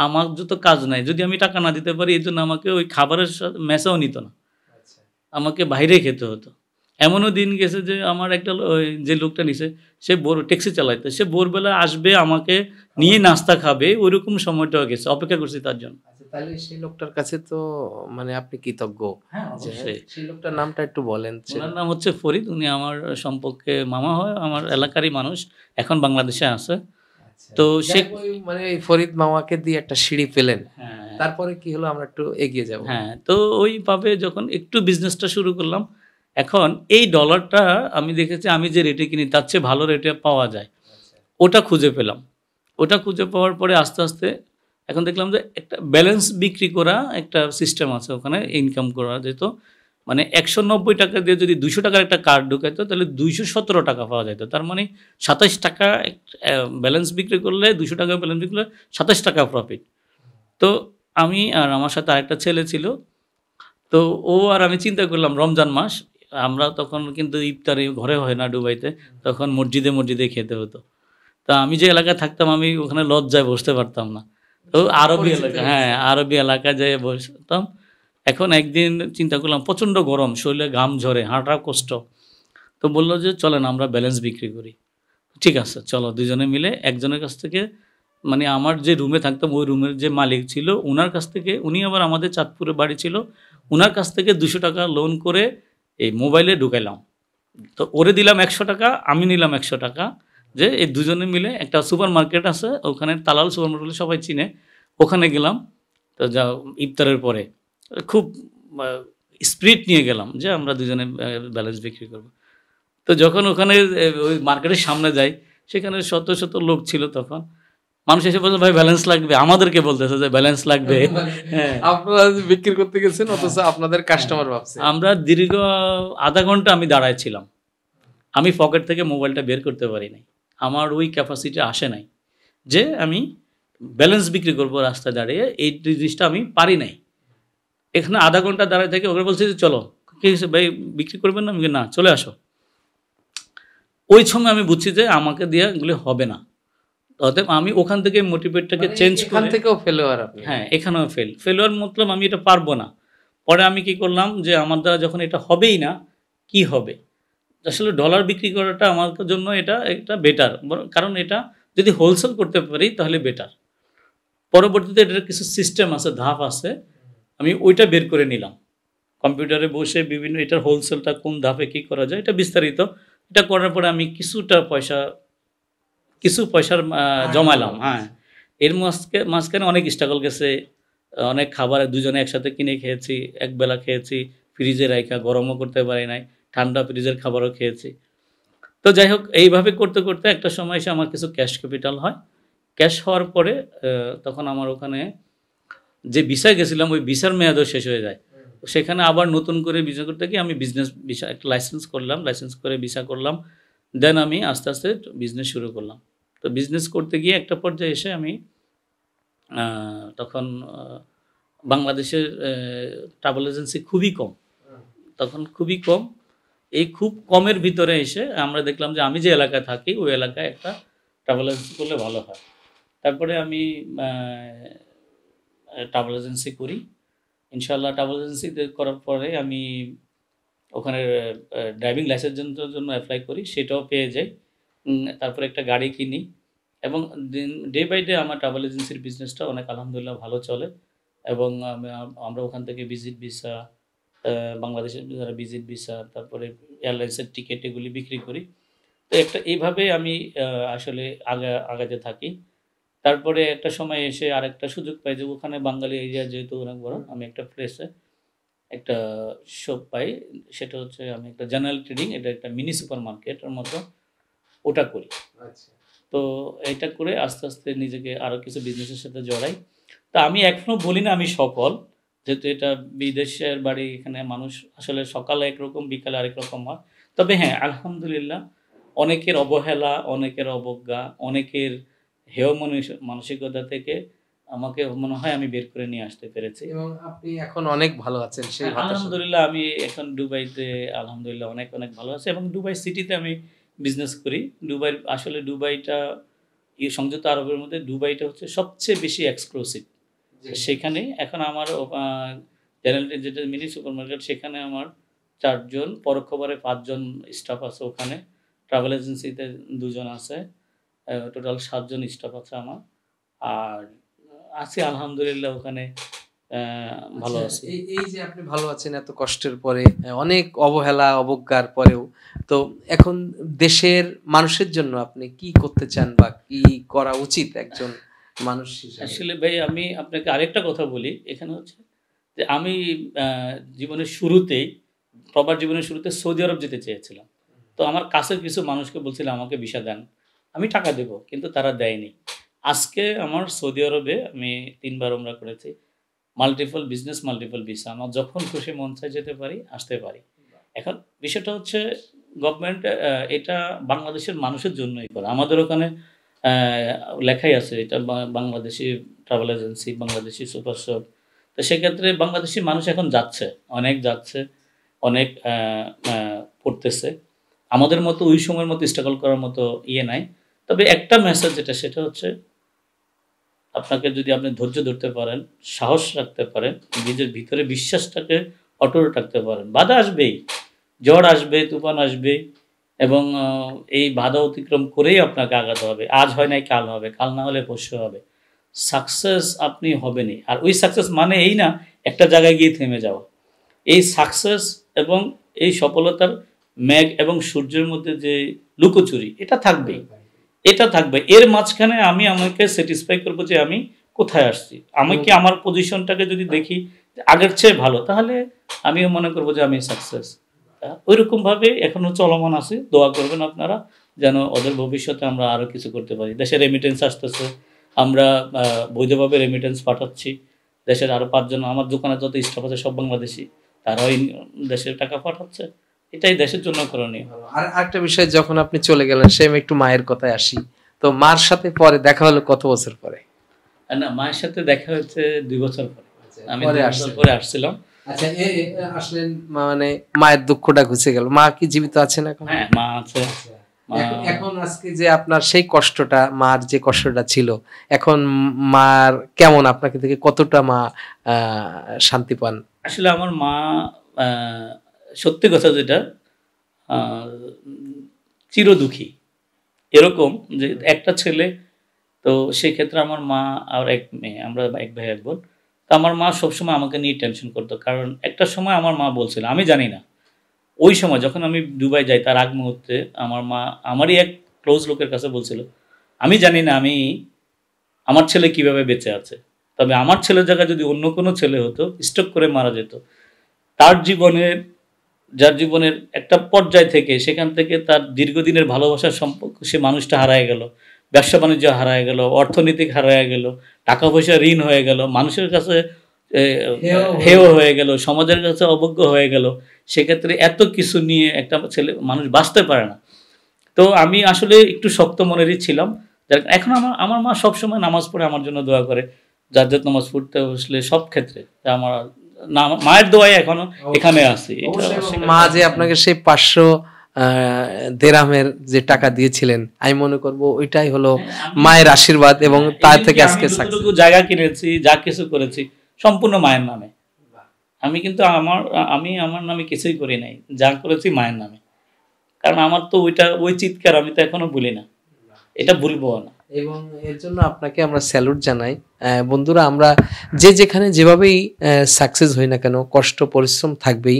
Speaker 2: আমার যত কাজ নাই, যদি আমি টাকা না দিতে পারি এই জন্য আমাকে ওই খাবারের সাথে মেসেও নিত না, আমাকে বাইরে খেতে হতো। এমনও দিন গেছে যে আমার একটা যে লোকটা নিছে, সে ট্যাক্সি চালাইতো, সে ভোরবেলা আসবে আমাকে নিয়ে নাস্তা খাবে, ওইরকম সময়টাও গেছে, অপেক্ষা করছি তার জন্য।
Speaker 1: তাহলে সেই লোকটার কাছে তো মানে আপনি কৃতজ্ঞ। সেই লোকটার নামটা একটু বলেন।
Speaker 2: ওনার নাম হচ্ছে ফরিদ, উনি আমার সম্পর্কে মামা হয়, আমার এলাকারই মানুষ, এখন বাংলাদেশে আছে। তো সে
Speaker 1: মানে ফরিদ মামাকে দিয়ে একটা সিঁড়ি পেলেন, তারপরে কি হলো আমরা একটু এগিয়ে যাব।
Speaker 2: হ্যাঁ, তো ওইভাবে যখন একটু বিজনেসটা শুরু করলাম, এখন এই ডলারটা আমি দেখেছি আমি যে রেটে কিনি তার চেয়ে ভালো রেটে পাওয়া যায়, ওটা খুঁজে পেলাম। ওটা খুঁজে পাওয়ার পরে আস্তে আস্তে এখন দেখলাম যে একটা ব্যালেন্স বিক্রি করা একটা সিস্টেম আছে ওখানে, ইনকাম করা যেত। মানে 190 টাকা দিয়ে যদি 200 টাকার একটা কার্ড ঢুকাইতো, তাহলে 217 টাকা পাওয়া যেত। তার মানে 27 টাকা ব্যালেন্স বিক্রি করলে, 200 টাকা ব্যালেন্স বিক্রি করলে 27 টাকা প্রফিট। তো আমি আর আমার সাথে আরেকটা ছেলে ছিল, তো ও আর আমি চিন্তা করলাম, রমজান মাস, আমরা তখন কিন্তু ইফতারি ঘরে হয় না দুবাইতে, তখন মসজিদে মসজিদে খেতে হতো। তা আমি যে এলাকায় থাকতাম, আমি ওখানে লজ্জায় বসতে পারতাম না। তো আরবি এলাকা, আরবি এলাকায় যেয়ে বসতাম। এখন একদিন চিন্তা করলাম, প্রচণ্ড গরম, শরীরে ঘাম ঝরে, হাঁটা কষ্ট। তো বললো যে চলেন আমরা ব্যালেন্স বিক্রি করি। ঠিক আছে চলো, দুজনে মিলে একজনের কাছ থেকে, মানে আমার যে রুমে থাকতাম ওই রুমের যে মালিক ছিল ওনার কাছ থেকে, উনি আবার আমাদের চাঁদপুরে বাড়ি ছিল, ওনার কাছ থেকে 200 টাকা লোন করে এই মোবাইলে ঢুকাইলাম। তো ওরে দিলাম 100 টাকা, আমি নিলাম 100 টাকা, যে এই দুজনে মিলে একটা সুপার মার্কেট আছে ওখানে, তালাল সুপার মার্কেট সবাই চিনে, ওখানে গেলাম। তো যা ইফতারের পরে খুব স্পিরিট নিয়ে গেলাম যে আমরা দুজনে ব্যালেন্স বিক্রি করব। তো যখন ওখানে ওই মার্কেটের সামনে যাই, সেখানে শত শত লোক ছিল তখন। মানুষ এসে বলছে ভাই ব্যালেন্স লাগবে, আমাদেরকে বলতেছে যে ব্যালেন্স লাগবে।
Speaker 1: হ্যাঁ, আপনারা বিক্রি করতে গেছেন অথচ আপনাদের কাস্টমার ভাবছে।
Speaker 2: আমরা দীর্ঘ আধা ঘন্টা আমি দাঁড়ায় ছিলাম, আমি পকেট থেকে মোবাইলটা বের করতে পারি নাই, আমার ওই ক্যাপাসিটি আসে নাই যে আমি ব্যালেন্স বিক্রি করবো রাস্তায় দাঁড়িয়ে, এই জিনিসটা আমি পারি নাই। এখানে আধা ঘন্টা দাঁড়ায় থেকে ওকে বলছে যে চলো, কি হয়েছে ভাই বিক্রি করবেন না? আমি না, চলে আসো। ওই সময় আমি বুঝছি যে আমাকে দিয়ে এগুলো হবে না। অতএব আমি ওখান থেকে মোটিভেটটাকে চেঞ্জ করে,
Speaker 1: এখান থেকেও ফেলোয়ার আপনি।
Speaker 2: হ্যাঁ, এখানেও ফেলোয়ার মতলব আমি এটা পারবো না। পরে আমি কি করলাম যে আমার দ্বারা যখন এটা হবেই না, কি হবে, আসলে ডলার বিক্রি করাটা আমার জন্য এটা একটা বেটার, কারণ এটা যদি হোলসেল করতে পারি তাহলে বেটার। পরবর্তীতে এটার কিছু সিস্টেম আছে, ধাপ আছে, আমি ওইটা বের করে নিলাম। কম্পিউটারে বসে বিভিন্ন এটার হোলসেলটা কোন ধাপে কী করা যায় এটা বিস্তারিত, এটা করার পরে আমি কিছু পয়সার জমালাম। হ্যাঁ, এর মাঝখানে অনেক স্ট্রাগল গেছে, অনেক খাবার দুজনে একসাথে কিনে খেয়েছি, একবেলা খেয়েছি, ফ্রিজে রাখা, গরমও করতে পারি নাই, ঠান্ডা ফ্রিজের খাবারও খেয়েছি। তো যাই হোক, এইভাবে করতে করতে একটা সময় এসে আমার কিছু ক্যাশ ক্যাপিটাল হয়। ক্যাশ হওয়ার পরে তখন আমার ওখানে যে ভিসায় গেছিলাম ওই ভিসার মেয়াদও শেষ হয়ে যায়। সেখানে আবার নতুন করে ভিসা করতে গিয়ে আমি বিজনেস ভিসা একটা লাইসেন্স করলাম, লাইসেন্স করে ভিসা করলাম। দেন আমি আস্তে আস্তে বিজনেস শুরু করলাম। তো বিজনেস করতে গিয়ে একটা পর্যায়ে এসে আমি তখন বাংলাদেশের ট্রাভেল এজেন্সি খুবই কম, তখন খুবই কম। এই খুব কমের ভিতরে এসে আমরা দেখলাম যে আমি যে এলাকায় থাকি ওই এলাকায় একটা ট্রাভেল এজেন্সি করলে ভালো হয়। তারপরে আমি ট্রাভেল এজেন্সি করি। ইনশাআল্লাহ ট্রাভেল এজেন্সিতে করার পরে আমি ওখানে ড্রাইভিং লাইসেন্সের জন্য অ্যাপ্লাই করি, সেটাও পেয়ে যাই। তারপরে একটা গাড়ি কিনি এবং ডে বাই ডে আমার ট্রাভেল এজেন্সির বিজনেসটা অনেক আলহামদুলিল্লাহ ভালো চলে। এবং আমরা ওখান থেকে ভিজিট ভিসা, বাংলাদেশের যারা ভিজিট ভিসা, তারপরে এয়ারলাইন্সের টিকিট এগুলি বিক্রি করি। তো এইভাবে আমি আসলে আগাতে থাকি। তারপরে একটা সময় এসে আরেকটা সুযোগ পাই যে ওখানে বাঙালি এরিয়া যেহেতু অনেক বড়, আমি একটা প্লেসে একটা শপ পাই। সেটা হচ্ছে আমি একটা জেনারেল ট্রেডিং, এটা একটা মিনি সুপার মার্কেটের মতো ওটা করি।
Speaker 1: আচ্ছা।
Speaker 2: তো এটা করে আস্তে, আস্তে নিজেকে আরো কিছু বিজনেসের সাথে জড়াই। তো আমি এখনো বলি না আমি সফল। যেহেতু এটা বিদেশের বাড়ি, এখানে মানুষ আসলে সকালে একরকম বিকালে আরেক রকম হয়। তবে হ্যাঁ, আলহামদুলিল্লাহ অনেকের অবহেলা, অনেকের অবজ্ঞা, অনেকের হেয় মানসিকতা থেকে আমাকে মনে হয় আমি বের করে নিয়ে আসতে পেরেছি।
Speaker 1: এবং আপনি এখন অনেক ভালো আছেন সেই
Speaker 2: হ্যাঁ,
Speaker 1: হতাশা।
Speaker 2: আলহামদুলিল্লাহ আমি এখন দুবাইতে আলহামদুলিল্লাহ অনেক, অনেক ভালো আছি এবং দুবাই সিটিতে আমি বিজনেস করি। দুবাইটা সংযুক্ত আরবের মধ্যে দুবাইটা হচ্ছে সবচেয়ে বেশি এক্সক্লুসিভ।
Speaker 1: জি।
Speaker 2: সেখানে এখন আমার জেনারেল যেটা মিনি সুপারমার্কেট, সেখানে আমার ৪ জন, পরোক্ষভাবে ৫ জন স্টাফ আছে ওখানে। ট্রাভেল এজেন্সিতে ২ জন আছে। টোটাল ৭ জন স্টাফ আছে আমার। আর আছি আলহামদুলিল্লাহ ওখানে ভালো
Speaker 1: আচ্ছা,
Speaker 2: আছি।
Speaker 1: এই যে আপনি ভালো আছেন এত কষ্টের পরে, অনেক অবহেলা অবজ্ঞার পরেও, তো এখন দেশের মানুষের জন্য আপনি কি করতে চান বা কি করা উচিত একজন মানুষ হিসেবে?
Speaker 2: আসলে ভাই আমি আপনাকে আরেকটা কথা বলি। এখানে হচ্ছে যে আমি আ জীবনের শুরুতেই, প্রবার জীবনের শুরুতে সৌদি আরব যেতে চেয়েছিলাম। তো আমার কাছের কিছু মানুষকে বলছিলাম আমাকে ভিসা দেন। আমি টাকা দেব। কিন্তু তারা দেয়নি। আজকে আমার সৌদি আরবে আমি ৩ বার উমরা করেছি। Multiple visa. আমার যখন খুশি মন চায় যেতে পারি, আসতে পারি। এখন বিষয়টা হচ্ছে গভর্নমেন্ট এটা বাংলাদেশের মানুষের জন্যই করে। আমাদের ওখানে অ্যা লেখাই আছে এটা Bangladeshi travel agency, Bangladeshi super shop. তো সেক্ষেত্রে বাংলাদেশি মানুষ এখন যাচ্ছে, অনেক যাচ্ছে, অনেক পড়তেছে। আমাদের মতো ওই সময়ের মতো স্ট্রাগল করার মতো ইয়ে নাই। তবে একটা মেসেজ যেটা সেটা হচ্ছে আপনাকে যদি আপনি ধৈর্য ধরতে পারেন, সাহস রাখতে পারেন, নিজের ভিতরে বিশ্বাসটাকে অটুট রাখতে পারেন। বাধা আসবেই। ঝড় আসবে, তুফান আসবে এবং এই বাধা অতিক্রম করেই আপনাকে আগাতে হবে। আজ হয় নাই কাল হবে, কাল না হলে পরশু হবে। সাকসেস আপনি হবেনই। আর ওই সাকসেস মানে এই না একটা জায়গায় গিয়ে থেমে যাওয়া। এই সাকসেস এবং এই সফলতার মেঘ এবং সূর্যের মধ্যে যে লুকোচুরি, এটা থাকবেই। এটা থাকবে। এর মাঝখানে আমি আমাকে স্যাটিসফাই করব যে আমি কোথায় আসছি। আমি কি আমার পজিশনটাকে যদি দেখি যে আগের চেয়ে ভালো, তাহলে আমিও মনে করব যে আমি সাকসেস। ঐরকমভাবে এখনো চলমান আছে। দোয়া করবেন আপনারা যেন ওদের ভবিষ্যতে আমরা আরো কিছু করতে পারি। দেশে রেমিটেন্স আসতেছে। আমরা আ বৈধভাবে রেমিটেন্স পাঠাচ্ছি। দেশের আরো ৫ জন, আমার দোকানে যত স্টাফ আছে সব বাংলাদেশী। তারাও দেশের টাকা পাঠাচ্ছে। এটাই দেশের জন্য করণীয়।
Speaker 1: আর আরেকটা বিষয়, যখন আপনি চলে গেলেন সেম একটু মায়ের কথায় আসি। তো মার সাথে পরে দেখা হলো কত বছর পরে?
Speaker 2: না, মায়ের সাথে দেখা হচ্ছে ২ বছর পরে। আমি
Speaker 1: পরে
Speaker 2: ২ বছর
Speaker 1: আসছেন।
Speaker 2: পরে আসছিলাম।
Speaker 1: আচ্ছা, আসলেন মানে মায়ের দুঃখটা ঘুচে গেল। মা কি জীবিত আছেন এখন?
Speaker 2: হ্যাঁ, মা আছে। মা
Speaker 1: এখন আজকে যে আপনার সেই কষ্টটা, মার যে কষ্টটা ছিল, এখন মার কেমন, আপনাকে থেকে কতটা মা শান্তি পান?
Speaker 2: আসলে আমার মা আ সত্যি কথা যেটা আ চিরদুখী। এরকম যে একটা ছেলে, তো সেক্ষেত্রে আমার মা আর ১ মেয়ে। আমরা ১ ভাই ১ বোন। তো আমার মা সবসময় আমাকে নিয়ে টেনশন করত। কারণ একটা সময় আমার মা বলছিল, আমি জানি না। ওই সময় যখন আমি দুবাই যাই তার আগ মুহূর্তে আমার মা আমারই এক ক্লোজ লোকের কাছে বলছিল, "আমি জানি না আমার ছেলে কিভাবে বেঁচে আছে। তবে আমার ছেলের জায়গায় যদি অন্য কোনো ছেলে হতো, স্ট্রোক করে মারা যেত। তার জীবনের যার জীবনের একটা পর্যায় থেকে সেখান থেকে তার দীর্ঘদিনের ভালোবাসার সম্পর্ক সে মানুষটা হারায় গেল। ব্যবসা-বাণিজ্য হারায় গেল, অর্থনীতিক হারায় গেল, টাকা-পয়সা ঋণ হয়ে গেল, মানুষের কাছে এ হেয় হয়ে গেল, সমাজের কাছে অবজ্ঞ হয়ে গেল। সেক্ষেত্রে এত কিছু নিয়ে একটা মানুষ বাঁচতে পারে না। তো আমি আসলে একটু শক্ত মনেরই ছিলাম। এখন আমার আমার মা সবসময় নামাজ পড়ে আমার জন্য দোয়া করে। জাজ্জাত নামাজ পড়তে বসলে সব ক্ষেত্রে আমার মায়ের দোয়ায় এখনো এখানে আছি। এটা
Speaker 1: মা যে আপনাকে সেই ৫০০ দেরহামের যে টাকা দিয়েছিলেন, আমি মনে করব ওইটাই হলো মায়ের আশীর্বাদ এবং তার থেকে আজকে
Speaker 2: যতটুকু জায়গা কিনেছি, যা কিছু করেছি সম্পূর্ণ মায়ের নামে। আমি কিন্তু আমি আমার নামে কিছুই করি নাই। যা করেছি মায়ের নামে। কারণ আমার তো ওই চিৎকার আমি তো এখনো ভুলি না। এটা ভুলবো না।
Speaker 1: এবং এর জন্য আপনাকে আমরা স্যালুট জানাই। বন্ধুরা, আমরা যে যেখানে যেভাবেই সাকসেস হই না কেন, কষ্ট পরিশ্রম থাকবেই,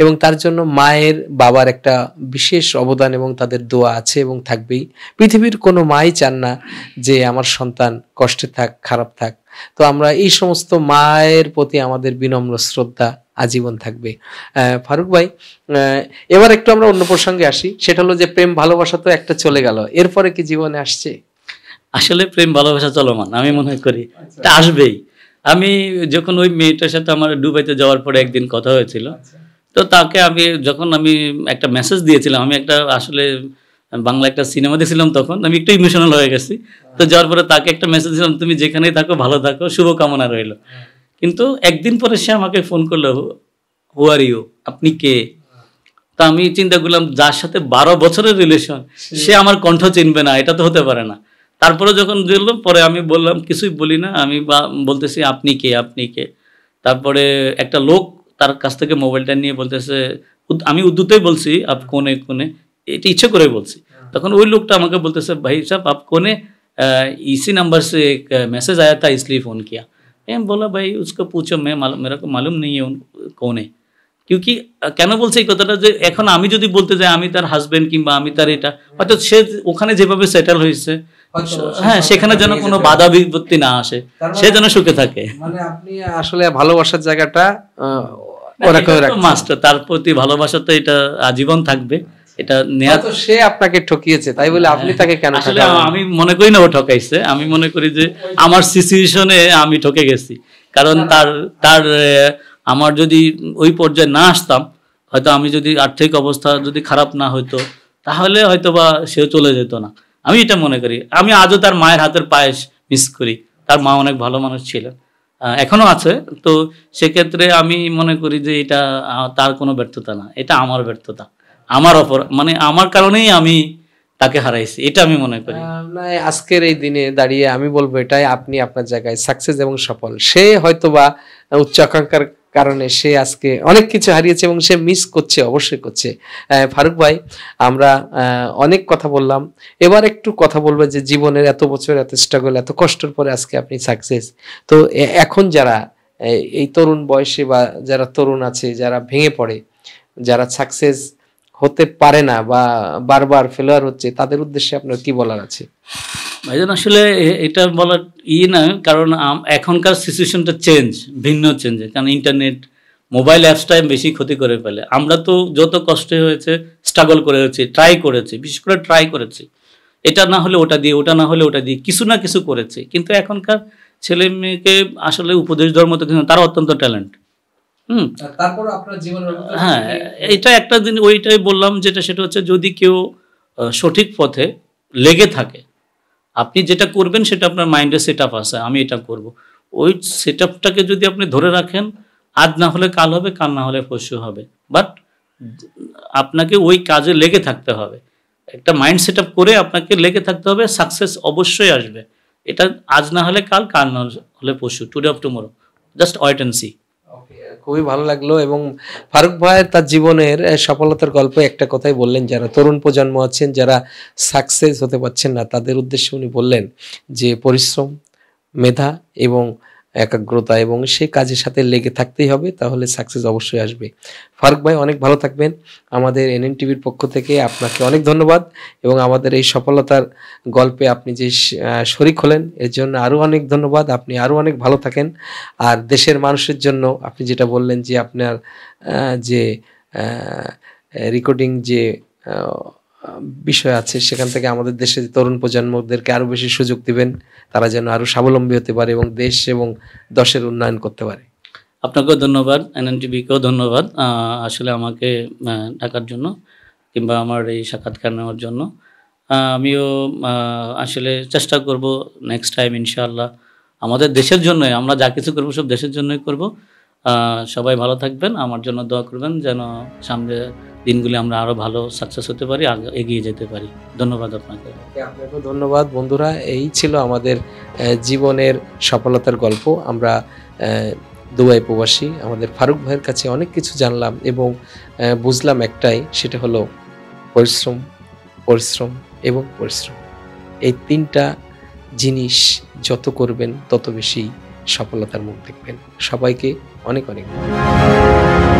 Speaker 1: এবং তার জন্য মায়ের বাবার একটা বিশেষ অবদান এবং তাদের দোয়া আছে এবং থাকবেই। পৃথিবীর কোনো মাই চান না যে আমার সন্তান কষ্টে থাক, খারাপ থাক। তো আমরা এই সমস্ত মায়ের প্রতি আমাদের বিনম্র শ্রদ্ধা আজীবন থাকবে। ফারুক ভাই, এবার একটু আমরা অন্য প্রসঙ্গে আসি, সেটা হলো যে প্রেম ভালোবাসা তো একটা চলে গেল, এরপরে কি জীবনে আসছে?
Speaker 2: আসলে প্রেম ভালোবাসা চলমান, আমি মনে করি এটা আসবেই। আমি যখন ওই মেয়েটার সাথে আমার দুবাইতে যাওয়ার পরে একদিন কথা হয়েছিল, তো তাকে যখন আমি একটা মেসেজ দিয়েছিলাম, আমি একটা আসলে বাংলা একটা সিনেমা দেখছিলাম, তখন আমি একটু ইমোশনাল হয়ে গেছি। তো যাওয়ার পরে তাকে একটা মেসেজ দিলাম, তুমি যেখানেই থাকো ভালো থাকো, শুভকামনা রইল। কিন্তু একদিন পরে সে আমাকে ফোন করলো, হু আর ইউ, আপনি কে? তা আমি চিন্তা করলাম, যার সাথে 12 বছরের রিলেশন, সে আমার কণ্ঠ চিনবে না, এটা তো হতে পারে না। তারপরে যখন দেখলাম, পরে আমি বললাম, কিছুই বলি না, আমি বলতেছি আপনি কে, আপনি কে। তারপরে একটা লোক তার কাছ থেকে মোবাইলটা নিয়ে বলতেছে, আমি উর্দুতেই বলছি, আপ কোনে কোনে, এটা ইচ্ছে করে বলছি। তখন ওই লোকটা আমাকে বলতেছে, ভাই সাহেব আপ কোনে, इसी नंबर से एक मैसेज आया था इसलिए फ़ोन किया। मैं बोला भाई उसको पूछो, मेरे को मालूम नहीं है कौन है। क्योंकि কেন বলছে এই কথাটা, যে এখন আমি যদি বলতে যাই আমি তার হাজবেন্ড কিংবা আমি তার এটা, হয়তো সে ওখানে যেভাবে সেটেল হয়েছে, হ্যাঁ, সেখানে যেন কোনো বাধা বিপত্তি না আসে, সে যেন সুখে থাকে।
Speaker 1: মানে আপনি আসলে ভালোবাসার জায়গাটা
Speaker 2: মাস্টার, তার প্রতি ভালোবাসা তো এটা আজীবন থাকবে। এটা
Speaker 1: তো সে আপনাকে ঠকিয়েছে, তাই বলে আপনি তাকে কেন?
Speaker 2: আসলে আমি মনে করি না ও ঠকাইছে, আমি মনে করি যে আমার সিচুয়েশনে আমি ঠকে গেছি। কারণ তার আমার যদি ওই পর্যায়ে না আসতাম, হয়তো আমি যদি আর্থিক অবস্থা যদি খারাপ না হইতো, তাহলে হয়তো বা সেও চলে যেত না। আমি এটা মনে করি। আমি আজও তার মায়ের হাতের পায়েস মিস করি। তার মা অনেক ভালো মানুষ ছিলেন, এখনো আছে। তো সেক্ষেত্রে আমি মনে করি যে এটা তার কোনো ব্যর্থতা না, এটা আমার ব্যর্থতা, আমার মানে আমার কারণেই আমি তাকে হারাইছি, এটা আমি মনে করি।
Speaker 1: না, আজকের এই দিনে দাঁড়িয়ে আমি বলবো এটাই, আপনি আপনার জায়গায় সাকসেস এবং সফল। সে হয়তোবা উচ্চ আকাঙ্ক্ষার কারণে সে আজকে অনেক কিছু হারিয়েছে এবং সে মিস করছে, অবশ্যই করছে। ফারুক ভাই, আমরা অনেক কথা বললাম, এবার একটু কথা বলবো যে জীবনের এত বছর, এত স্ট্রাগল, এত কষ্টের পরে আজকে আপনি সাকসেস। তো এখন যারা এই তরুণ বয়সে বা যারা তরুণ আছে, যারা ভেঙে পড়ে, যারা সাকসেস হতে পারে না বা বারবার ফেলোয়ার হচ্ছে, তাদের উদ্দেশ্যে আপনার কি বলার আছে?
Speaker 2: ভাইজান, আসলে এটা বলার না, কারণ এখনকার সিচুয়েশনটা ভিন্ন চেঞ্জ, কারণ ইন্টারনেট, মোবাইল অ্যাপসটা বেশি ক্ষতি করে ফেলে। আমরা তো যত কষ্ট হয়েছে, স্ট্রাগল করেছি, ট্রাই করেছি, বিশেষ করে ট্রাই করেছি, এটা না হলে ওটা দিয়ে, ওটা না হলে ওটা দিয়ে, কিছু না কিছু করেছি। কিন্তু এখনকার ছেলে মেয়েকে আসলে উপদেশ দেওয়ার মতো কিন্তু তারা অত্যন্ত ট্যালেন্ট।
Speaker 1: তারপর আপনার জীবন,
Speaker 2: হ্যাঁ, এটা একটা দিন ওইটাই বললাম, সেটা হচ্ছে যদি কেউ সঠিক পথে লেগে থাকে, আপনি যেটা করবেন সেটা আপনার মাইন্ডে সেট আপ আছে, আমি এটা করব, ওই সেট আপটাকে যদি আপনি ধরে রাখেন, আজ না হলে কাল হবে, কাল না হলে পরশু হবে, বাট আপনাকে ওই কাজে লেগে থাকতে হবে। একটা মাইন্ড সেট আপ করে আপনাকে লেগে থাকতে হবে, সাকসেস অবশ্যই আসবে। এটা আজ না হলে কাল, কাল না হলে পরশু, today of tomorrow, just wait and see.
Speaker 1: খুবই ভালো লাগলো। এবং ফারুক ভাই তার জীবনের সফলতার গল্প একটা কথাই বললেন, যারা তরুণ প্রজন্ম আছেন, যারা সাকসেস হতে পারছেন না, তাদের উদ্দেশ্যে উনি বললেন যে পরিশ্রম, মেধা এবং একাগ্রতা এবং সেই কাজের সাথে লেগে থাকতেই হবে, তাহলে সাকসেস অবশ্যই আসবে। ফারুক ভাই, অনেক ভালো থাকবেন। আমাদের এনএন টিভির পক্ষ থেকে আপনাকে অনেক ধন্যবাদ, এবং আমাদের এই সফলতার গল্পে আপনি যে শরিক হলেন, এর জন্য আরও অনেক ধন্যবাদ। আপনি আরও অনেক ভালো থাকেন। আর দেশের মানুষের জন্য আপনি যেটা বললেন যে আপনার যে রেকর্ডিং যে বিষয় আছে, সেখান থেকে আমাদের দেশের তরুণ প্রজন্মদেরকে আরও বেশি সুযোগ দিবেন, তারা যেন আরও স্বাবলম্বী হতে পারে এবং দেশ এবং দেশের উন্নয়ন করতে পারে।
Speaker 2: আপনাকেও ধন্যবাদ, এনএনটিভিকেও ধন্যবাদ আসলে আমাকে ডাকার জন্য কিংবা আমার এই সাক্ষাৎকার নেওয়ার জন্য। আমিও আসলে চেষ্টা করব নেক্সট টাইম ইনশাআল্লাহ আমাদের দেশের জন্যই, আমরা যা কিছু করবো সব দেশের জন্যই করব। সবাই ভালো থাকবেন, আমার জন্য দোয়া করবেন যেন সামনে দিনগুলি আমরা আরও ভালো সাকসেস হতে পারি, এগিয়ে যেতে পারি। ধন্যবাদ আপনাকে।
Speaker 1: আপনাকেও ধন্যবাদ। বন্ধুরা, এই ছিল আমাদের জীবনের সফলতার গল্প। আমরা দুবাই প্রবাসী আমাদের ফারুক ভাইয়ের কাছে অনেক কিছু জানলাম এবং বুঝলাম একটাই, সেটা হলো পরিশ্রম, পরিশ্রম এবং পরিশ্রম। এই 3টা জিনিস যত করবেন তত বেশি সফলতার মুখ দেখবেন। সবাইকে অনেক অনেক ধন্যবাদ।